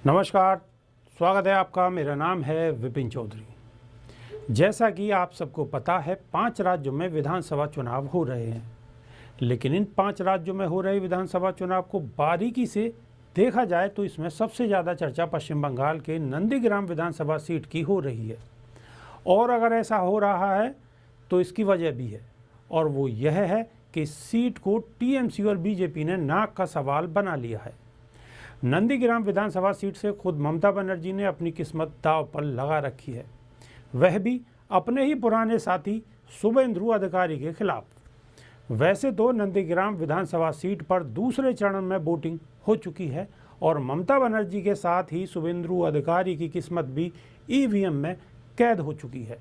नमस्कार, स्वागत है आपका। मेरा नाम है विपिन चौधरी। जैसा कि आप सबको पता है, 5 राज्यों में विधानसभा चुनाव हो रहे हैं, लेकिन इन 5 राज्यों में हो रहे विधानसभा चुनाव को बारीकी से देखा जाए तो इसमें सबसे ज़्यादा चर्चा पश्चिम बंगाल के नंदीग्राम विधानसभा सीट की हो रही है। और अगर ऐसा हो रहा है तो इसकी वजह भी है, और वो यह है कि इस सीट को टीएमसी और बीजेपी ने नाक का सवाल बना लिया है। नंदीग्राम विधानसभा सीट से खुद ममता बनर्जी ने अपनी किस्मत दांव पर लगा रखी है, वह भी अपने ही पुराने साथी शुभेंदु अधिकारी के खिलाफ। वैसे तो नंदीग्राम विधानसभा सीट पर दूसरे चरण में वोटिंग हो चुकी है और ममता बनर्जी के साथ ही शुभेंदु अधिकारी की किस्मत भी ईवीएम में कैद हो चुकी है।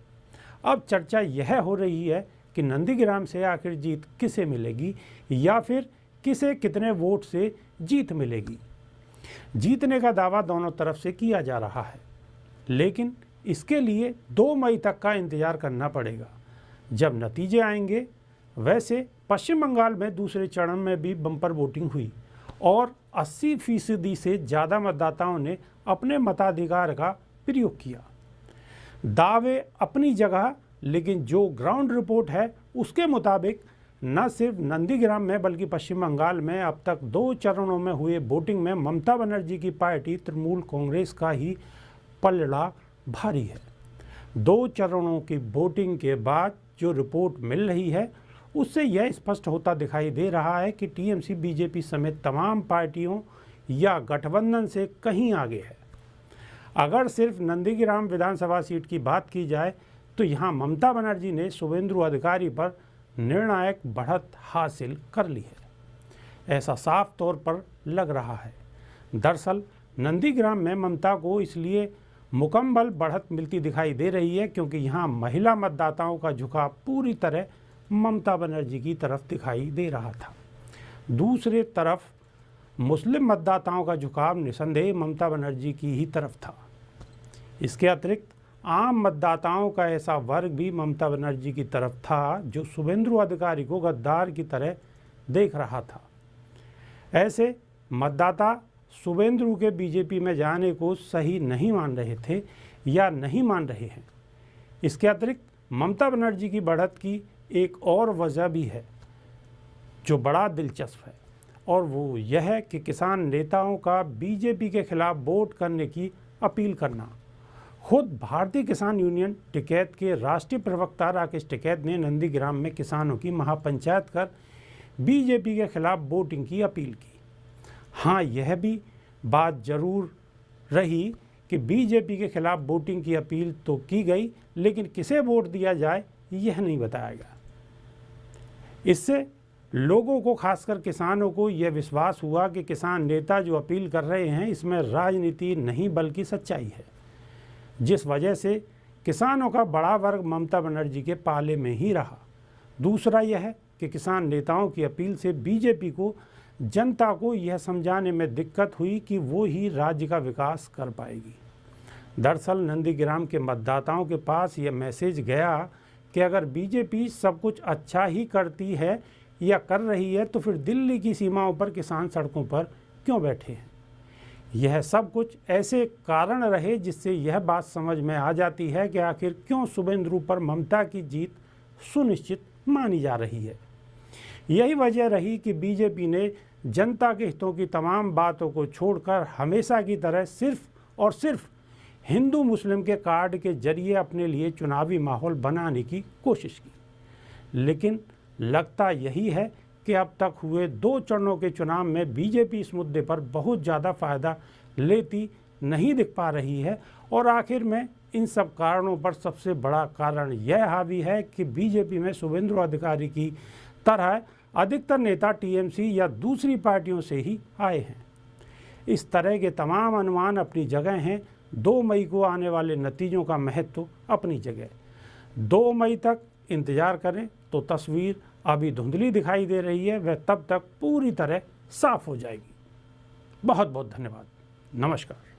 अब चर्चा यह हो रही है कि नंदीग्राम से आखिर जीत किसे मिलेगी या फिर किसे कितने वोट से जीत मिलेगी। जीतने का दावा दोनों तरफ से किया जा रहा है, लेकिन इसके लिए 2 मई तक का इंतजार करना पड़ेगा, जब नतीजे आएंगे। वैसे पश्चिम बंगाल में दूसरे चरण में भी बम्पर वोटिंग हुई और 80% से ज़्यादा मतदाताओं ने अपने मताधिकार का प्रयोग किया। दावे अपनी जगह, लेकिन जो ग्राउंड रिपोर्ट है उसके मुताबिक न सिर्फ नंदीग्राम में बल्कि पश्चिम बंगाल में अब तक 2 चरणों में हुए वोटिंग में ममता बनर्जी की पार्टी तृणमूल कांग्रेस का ही पलड़ा भारी है। 2 चरणों की वोटिंग के बाद जो रिपोर्ट मिल रही है उससे यह स्पष्ट होता दिखाई दे रहा है कि टीएमसी बीजेपी समेत तमाम पार्टियों या गठबंधन से कहीं आगे है। अगर सिर्फ नंदीग्राम विधानसभा सीट की बात की जाए तो यहाँ ममता बनर्जी ने शुभेंदु अधिकारी पर निर्णायक बढ़त हासिल कर ली है, ऐसा साफ तौर पर लग रहा है। दरअसल नंदीग्राम में ममता को इसलिए मुकम्मल बढ़त मिलती दिखाई दे रही है क्योंकि यहाँ महिला मतदाताओं का झुकाव पूरी तरह ममता बनर्जी की तरफ दिखाई दे रहा था। दूसरे तरफ मुस्लिम मतदाताओं का झुकाव निसंदेह ममता बनर्जी की ही तरफ था। इसके अतिरिक्त आम मतदाताओं का ऐसा वर्ग भी ममता बनर्जी की तरफ था जो शुभेंदु अधिकारी को गद्दार की तरह देख रहा था। ऐसे मतदाता शुभेंदु के बीजेपी में जाने को सही नहीं मान रहे थे या नहीं मान रहे हैं। इसके अतिरिक्त ममता बनर्जी की बढ़त की एक और वजह भी है जो बड़ा दिलचस्प है, और वो यह है कि किसान नेताओं का बीजेपी के खिलाफ वोट करने की अपील करना। खुद भारतीय किसान यूनियन टिकैत के राष्ट्रीय प्रवक्ता राकेश टिकैत ने नंदीग्राम में किसानों की महापंचायत कर बीजेपी के खिलाफ वोटिंग की अपील की। हाँ, यह भी बात जरूर रही कि बीजेपी के खिलाफ वोटिंग की अपील तो की गई, लेकिन किसे वोट दिया जाए यह नहीं बताया गया। इससे लोगों को, खासकर किसानों को, यह विश्वास हुआ कि किसान नेता जो अपील कर रहे हैं इसमें राजनीति नहीं बल्कि सच्चाई है, जिस वजह से किसानों का बड़ा वर्ग ममता बनर्जी के पाले में ही रहा। दूसरा यह है कि किसान नेताओं की अपील से बीजेपी को, जनता को यह समझाने में दिक्कत हुई कि वो ही राज्य का विकास कर पाएगी। दरअसल नंदीग्राम के मतदाताओं के पास यह मैसेज गया कि अगर बीजेपी सब कुछ अच्छा ही करती है या कर रही है तो फिर दिल्ली की सीमाओं पर किसान सड़कों पर क्यों बैठे हैं। यह सब कुछ ऐसे कारण रहे जिससे यह बात समझ में आ जाती है कि आखिर क्यों शुभेंदु पर ममता की जीत सुनिश्चित मानी जा रही है। यही वजह रही कि बीजेपी ने जनता के हितों की तमाम बातों को छोड़कर हमेशा की तरह सिर्फ और सिर्फ हिंदू मुस्लिम के कार्ड के जरिए अपने लिए चुनावी माहौल बनाने की कोशिश की। लेकिन लगता यही है कि अब तक हुए 2 चरणों के चुनाव में बीजेपी इस मुद्दे पर बहुत ज़्यादा फ़ायदा लेती नहीं दिख पा रही है, और आखिर में इन सब कारणों पर सबसे बड़ा कारण यह हावी है कि बीजेपी में शुभेंदु अधिकारी की तरह अधिकतर नेता टीएमसी या दूसरी पार्टियों से ही आए हैं। इस तरह के तमाम अनुमान अपनी जगह हैं। 2 मई को आने वाले नतीजों का महत्व अपनी जगह। 2 मई तक इंतज़ार करें तो तस्वीर अभी धुंधली दिखाई दे रही है, वह तब तक पूरी तरह साफ हो जाएगी। बहुत बहुत धन्यवाद। नमस्कार।